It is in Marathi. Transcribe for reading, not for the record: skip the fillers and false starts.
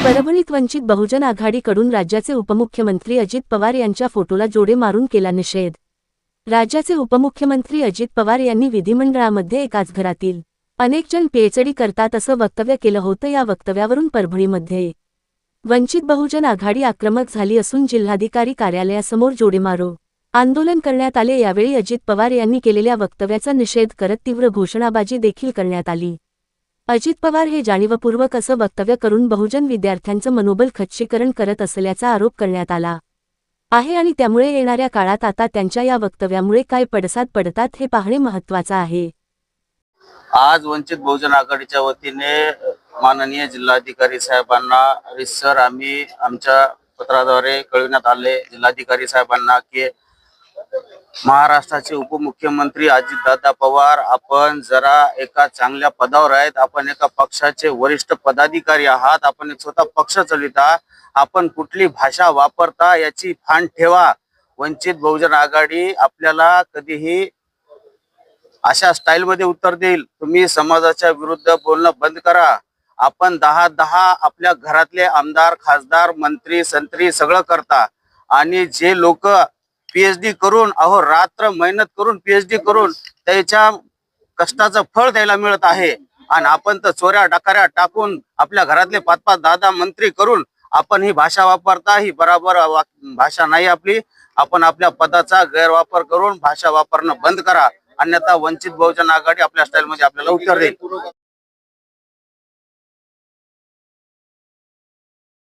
परभणीत वंचित बहुजन आघाडीकडून राज्याचे उपमुख्यमंत्री अजित पवार यांच्या फोटोला जोडे मारून केला निषेध। राज्याचे उपमुख्यमंत्री अजित पवार यांनी विधिमंडळामध्ये एकाच घरातील अनेक जण पीएचडी करतात असं वक्तव्य केलं होतं। या वक्तव्यावरून परभणीमध्ये वंचित बहुजन आघाडी आक्रमक झाली असून जिल्हाधिकारी कार्यालयासमोर जोडेमारो आंदोलन करण्यात आले। यावेळी अजित पवार यांनी केलेल्या वक्तव्याचा निषेध करत तीव्र घोषणाबाजी देखील करण्यात आली। अजित पवार हे जाणीवपूर्वक असं वक्तव्य करून बहुजन विद्यार्थ्यांचं मनोबल खच्चीकरण करत असल्याचा आरोप करण्यात आला आहे आणि त्यामुळे येणाऱ्या काळात आता त्यांच्या या वक्तव्यामुळे काय पडसाद पडतात हे पाहणे महत्त्वाचं आहे। आज वंचित बहुजन आघाडीच्या वतीने माननीय जिल्हाधिकारी साहेबांना रितसर आम्ही आमच्या पत्राद्वारे कळविण्यात आले जिल्हाधिकारी साहेबांना की महाराष्ट्राचे उपमुख्यमंत्री अजितदादा पवार आपण जरा एका चांगल्या पदावर आहेत, आपण एका पक्षाचे वरिष्ठ पदाधिकारी आहात, आपण एक स्वतः पक्ष चालविता, आपण कुठली भाषा वापरता याची भान ठेवा। वंचित बहुजन आघाडी आपल्याला कधीही अशा स्टाईल मध्ये उत्तर देईल। तुम्ही समाजाच्या विरुद्ध बोलणं बंद करा। आपण 10 आपल्या घरातले आमदार खासदार मंत्री संत्री सगळं करता आणि जे लोक पीएचडी करून रात्र मेहनत करून पीएचडी करून त्याच्या कष्टाचं फळ त्याला मिळत आहे आणि आपण तर चोऱ्या डकाऱ्या टाकून आपल्या घरातले 5 10 मंत्री करून आपण ही भाषा वापरता। ही बरोबर भाषा नाही आपली। आपण आपल्या पदाचा गैरवापर करून भाषा वापरणं बंद करा, अन्यथा वंचित बहुजन आघाडी आपल्या स्टाईल मध्ये आपल्याला उत्तर देईल।